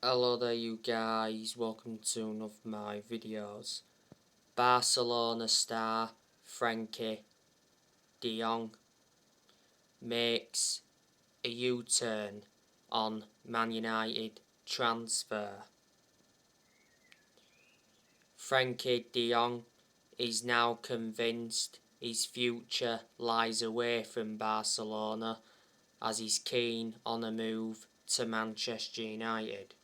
Hello there you guys, welcome to one of my videos. Barcelona star Frenkie de Jong makes a U-turn on Man United transfer. Frenkie de Jong is now convinced his future lies away from Barcelona as he's keen on a move to Manchester United.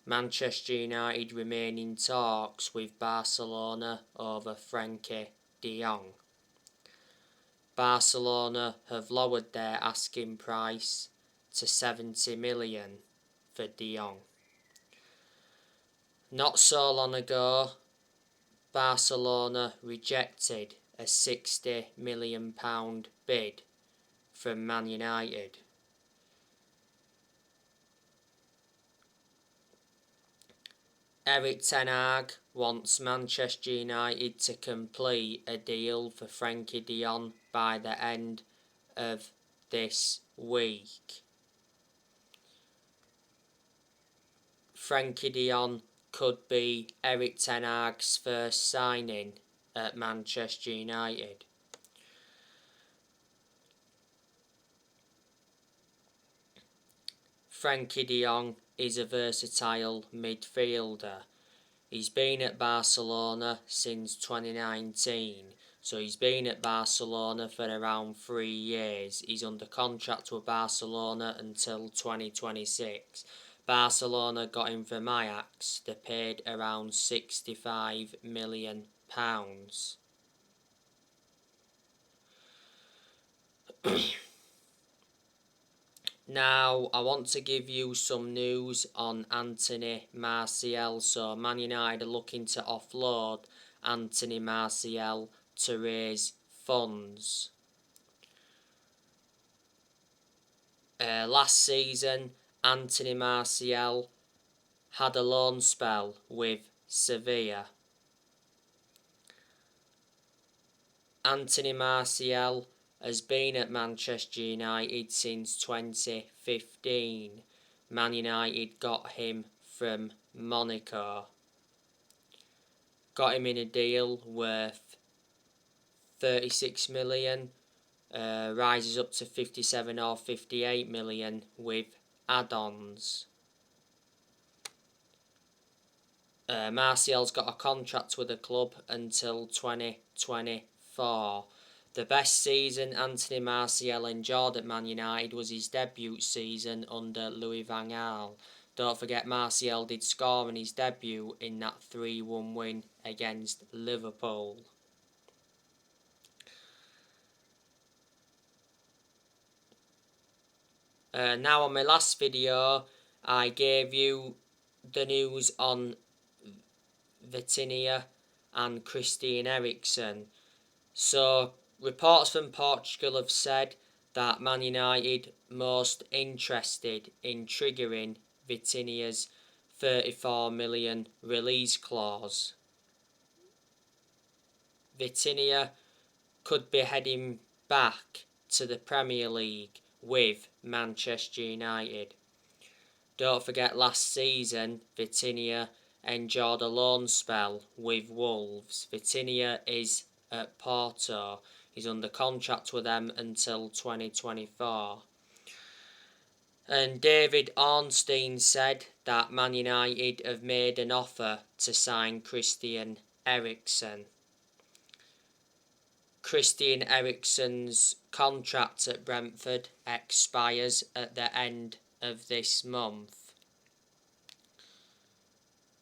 Manchester United remain in talks with Barcelona over Frenkie de Jong. Barcelona have lowered their asking price to 70 million for de Jong. Not so long ago, Barcelona rejected a £60 million bid from Man United. Erik ten Hag wants Manchester United to complete a deal for Frenkie de Jong by the end of this week. Frenkie de Jong could be Erik ten Hag's first signing at Manchester United. Frenkie de Jong is a versatile midfielder. He's been at Barcelona since 2019, so he's been at Barcelona for around 3 years. He's under contract with Barcelona until 2026. Barcelona got him from Ajax. They paid around £65 million. Now, I want to give you some news on Anthony Martial. So, Man United are looking to offload Anthony Martial to raise funds. Last season, Anthony Martial had a loan spell with Sevilla. Anthony Martial has been at Manchester United since 2015. Man United got him from Monaco. Got him in a deal worth 36 million, rises up to 57 or 58 million with add-ons. Martial's got a contract with the club until 2024. The best season Anthony Martial enjoyed at Man United was his debut season under Louis van Gaal. Don't forget Martial did score in his debut in that 3-1 win against Liverpool. Now on my last video I gave you the news on Vitinha and Christian Eriksen. So reports from Portugal have said that Man United most interested in triggering Vitinha's 34 million release clause. Vitinha could be heading back to the Premier League with Manchester United. Don't forget last season Vitinha enjoyed a loan spell with Wolves. Vitinha is at Porto. He's under contract with them until 2024. And David Ornstein said that Man United have made an offer to sign Christian Eriksen. Christian Eriksen's contract at Brentford expires at the end of this month.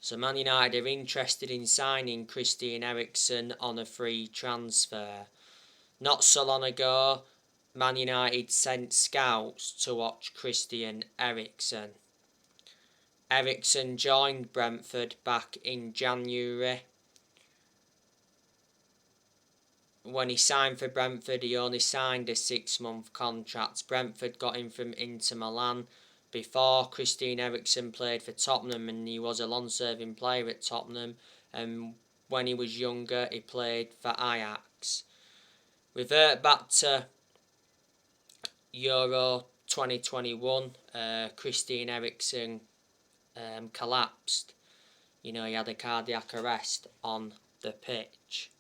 So Man United are interested in signing Christian Eriksen on a free transfer. Not so long ago, Man United sent scouts to watch Christian Eriksen. Eriksen joined Brentford back in January. When he signed for Brentford, he only signed a 6-month contract. Brentford got him from Inter Milan. Before, Christian Eriksen played for Tottenham and he was a long-serving player at Tottenham. And when he was younger, he played for Ajax. Revert back to Euro 2021. Christian Eriksen collapsed. He had a cardiac arrest on the pitch.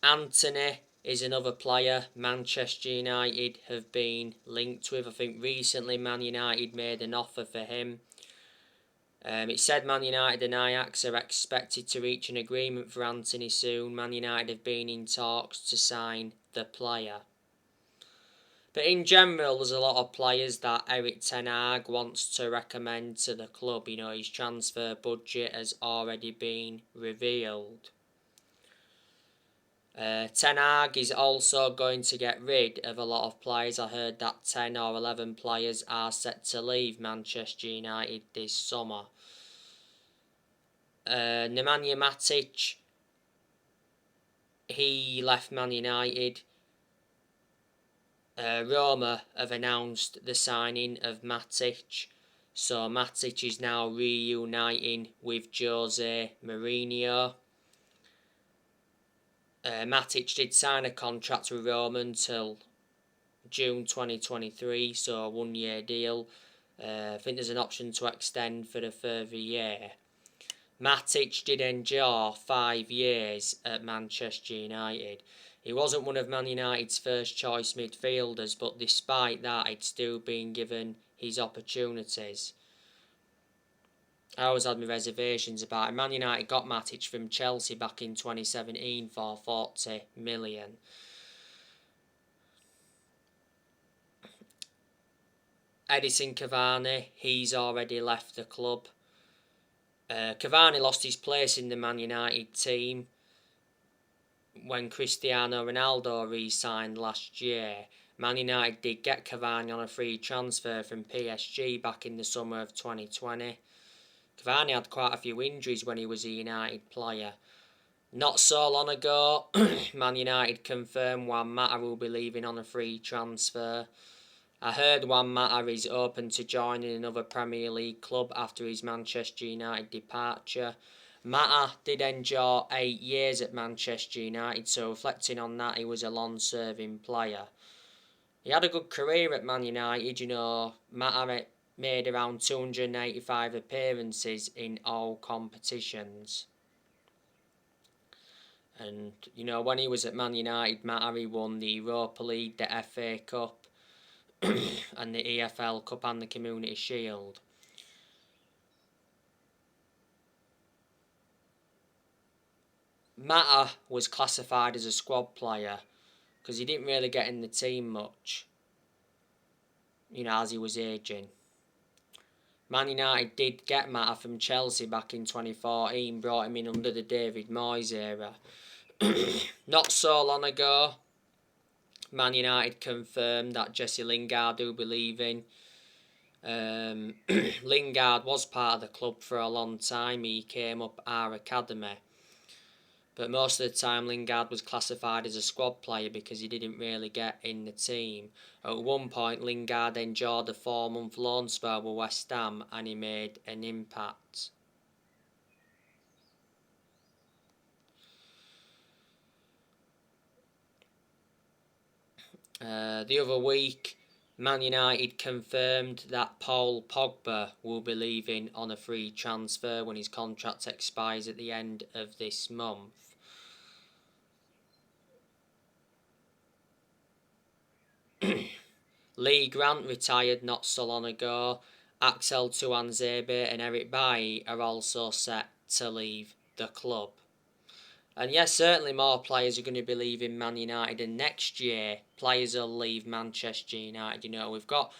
Anthony is another player Manchester United have been linked with. I think recently Man United made an offer for him. It said Man United and Ajax are expected to reach an agreement for Anthony soon. Man United have been in talks to sign the player. But in general, there's a lot of players that Erik ten Hag wants to recommend to the club. His transfer budget has already been revealed. Ten Hag is also going to get rid of a lot of players. I heard that 10 or 11 players are set to leave Manchester United this summer. Nemanja Matic, he left Man United. Roma have announced the signing of Matic. So Matic is now reuniting with Jose Mourinho. Matic did sign a contract with Roma until June 2023, so a 1-year deal. I think there's an option to extend for the further year. Matic did endure 5 years at Manchester United. He wasn't one of Man United's first choice midfielders, but despite that, he'd still been given his opportunities. I always had my reservations about it. Man United got Matic from Chelsea back in 2017 for 40 million. Edinson Cavani, he's already left the club. Cavani lost his place in the Man United team when Cristiano Ronaldo re-signed last year. Man United did get Cavani on a free transfer from PSG back in the summer of 2020. Cavani had quite a few injuries when he was a United player. Not so long ago, Man United confirmed Juan Mata will be leaving on a free transfer. I heard Juan Mata is open to joining another Premier League club after his Manchester United departure. Mata did endure 8 years at Manchester United, so reflecting on that, he was a long-serving player. He had a good career at Man United. Mata made around 285 appearances in all competitions. And, when he was at Man United, Mata, he won the Europa League, the FA Cup, and the EFL Cup and the Community Shield. Mata was classified as a squad player because he didn't really get in the team much, as he was aging. Man United did get Mata from Chelsea back in 2014, brought him in under the David Moyes era. Not so long ago, Man United confirmed that Jesse Lingard will be leaving. Lingard was part of the club for a long time. He came up our academy. But most of the time Lingard was classified as a squad player because he didn't really get in the team. At one point Lingard enjoyed a 4-month loan spell with West Ham and he made an impact. The other week, Man United confirmed that Paul Pogba will be leaving on a free transfer when his contract expires at the end of this month. Lee Grant retired not so long ago. Axel Tuanzebe and Eric Bailly are also set to leave the club. And yes, certainly more players are going to be leaving Man United, and next year players will leave Manchester United. We've got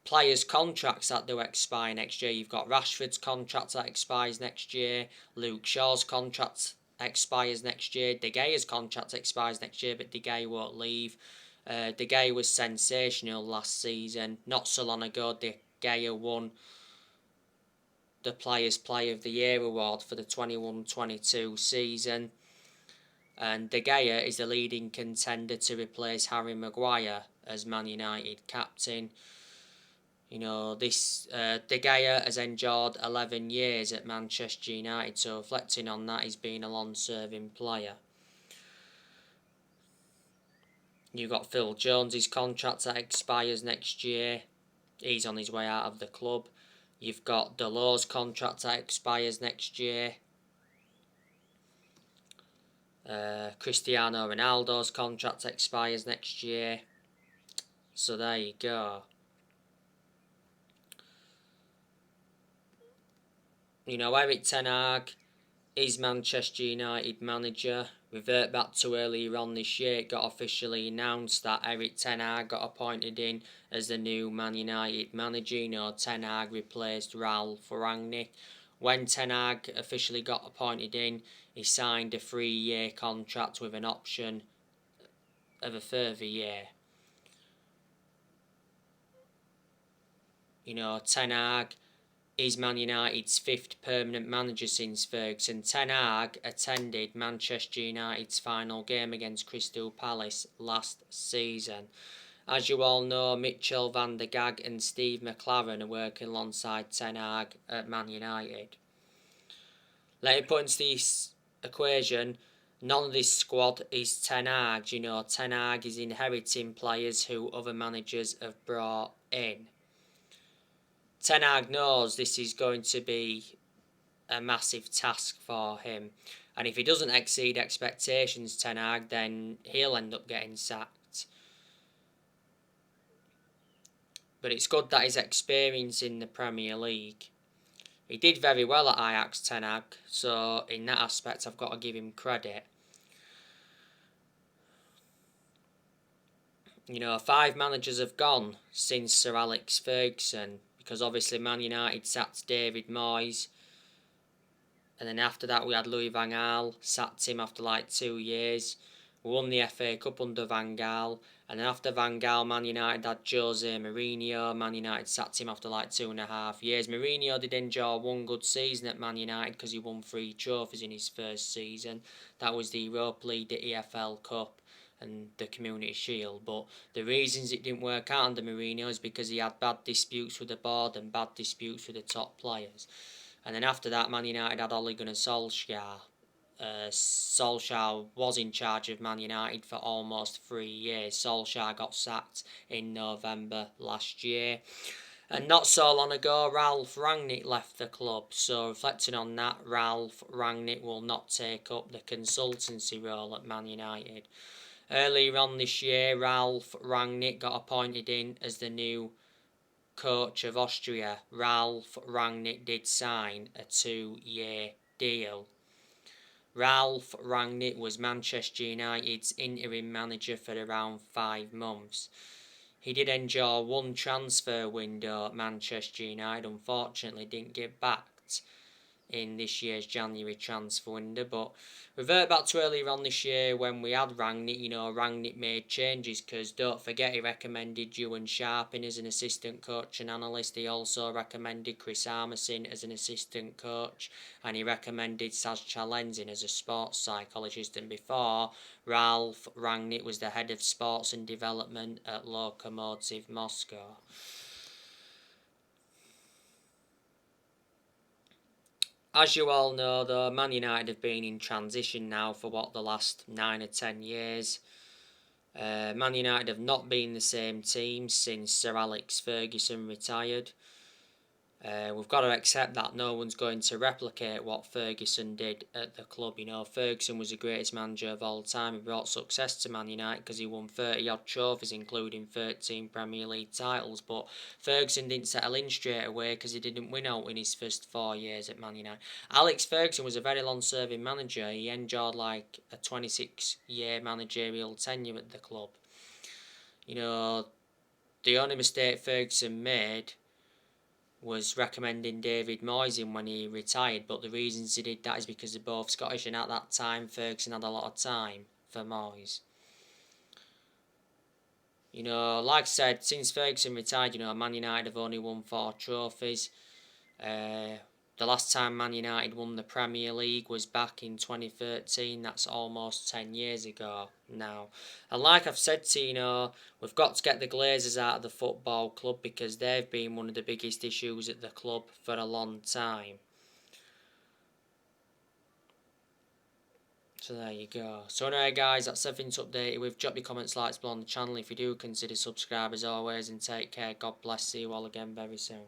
players' contracts that do expire next year. You've got Rashford's contract that expires next year. Luke Shaw's contract expires next year. De Gea's contract expires next year, but De Gea won't leave. De Gea was sensational last season. Not so long ago, De Gea won the Players' Player of the Year award for the 21-22 season. And De Gea is the leading contender to replace Harry Maguire as Man United captain. De Gea has endured 11 years at Manchester United, so reflecting on that, he's been a long-serving player. You've got Phil Jones, his contract that expires next year. He's on his way out of the club. You've got Delors' contract that expires next year. Cristiano Ronaldo's contract expires next year. So there you go. You know, Erik ten Hag is Manchester United manager. Revert back to earlier on this year, it got officially announced that Erik ten Hag got appointed in as the new Man United manager. You know, ten Hag replaced Ralf Rangnick. When ten Hag officially got appointed in, he signed a 3-year contract with an option of a further year. You know, ten Hag is Man United's 5th permanent manager since Ferguson. Ten Hag attended Manchester United's final game against Crystal Palace last season. As you all know, Mitchell van der Gaag and Steve McLaren are working alongside Ten Hag at Man United. Let me put into this equation, none of this squad is Ten Hag. You know, Ten Hag is inheriting players who other managers have brought in. Ten Hag knows this is going to be a massive task for him. And if he doesn't exceed expectations, Ten Hag, then he'll end up getting sacked. But it's good that he's experienced in the Premier League. He did very well at Ajax, Ten Hag, so in that aspect I've got to give him credit. You know, 5 managers have gone since Sir Alex Ferguson, because obviously Man United sacked David Moyes, and then after that we had Louis van Gaal, sacked him after like 2 years. We won the FA Cup under Van Gaal, and then after Van Gaal, Man United had Jose Mourinho. Man United sacked him after like 2.5 years. Mourinho did enjoy one good season at Man United because he won 3 trophies in his first season. That was the Europa League, the EFL Cup and the Community Shield. But the reasons it didn't work out under Mourinho is because he had bad disputes with the board and bad disputes with the top players. And then after that, Man United had Ole Gunnar Solskjaer. Solskjaer was in charge of Man United for almost 3 years. Solskjaer got sacked in November last year. And not so long ago, Ralf Rangnick left the club. So reflecting on that, Ralf Rangnick will not take up the consultancy role at Man United. Earlier on this year, Ralf Rangnick got appointed in as the new coach of Austria. Ralf Rangnick did sign a 2-year deal. Ralf Rangnick was Manchester United's interim manager for around 5 months. He did enjoy one transfer window at Manchester United, unfortunately didn't get backed in this year's January transfer window. But revert back to earlier on this year when we had Rangnick. You know, Rangnick made changes because don't forget he recommended Ewan Sharping as an assistant coach and analyst. He also recommended Chris Armisen as an assistant coach, and he recommended Saz Chalenzin as a sports psychologist. And before, Ralf Rangnick was the head of sports and development at Lokomotiv Moscow. As you all know, though, Man United have been in transition now for the last 9 or 10 years. Man United have not been the same team since Sir Alex Ferguson retired. We've got to accept that no one's going to replicate what Ferguson did at the club. You know, Ferguson was the greatest manager of all time. He brought success to Man United because he won 30-odd trophies, including 13 Premier League titles. But Ferguson didn't settle in straight away because he didn't win out in his first 4 years at Man United. Alex Ferguson was a very long-serving manager. He enjoyed like a 26-year managerial tenure at the club. You know, the only mistake Ferguson made was recommending David Moyes in when he retired, but the reasons he did that is because they're both Scottish, and at that time Ferguson had a lot of time for Moyes. You know, like I said, since Ferguson retired, you know, Man United have only won 4 trophies. The last time Man United won the Premier League was back in 2013. That's almost 10 years ago now. And like I've said to you, know, we've got to get the Glazers out of the football club because they've been one of the biggest issues at the club for a long time. So there you go. So anyway guys, that's everything to update you with. Drop your comments, likes below on the channel if you do consider subscribe as always, and take care. God bless. See you all again very soon.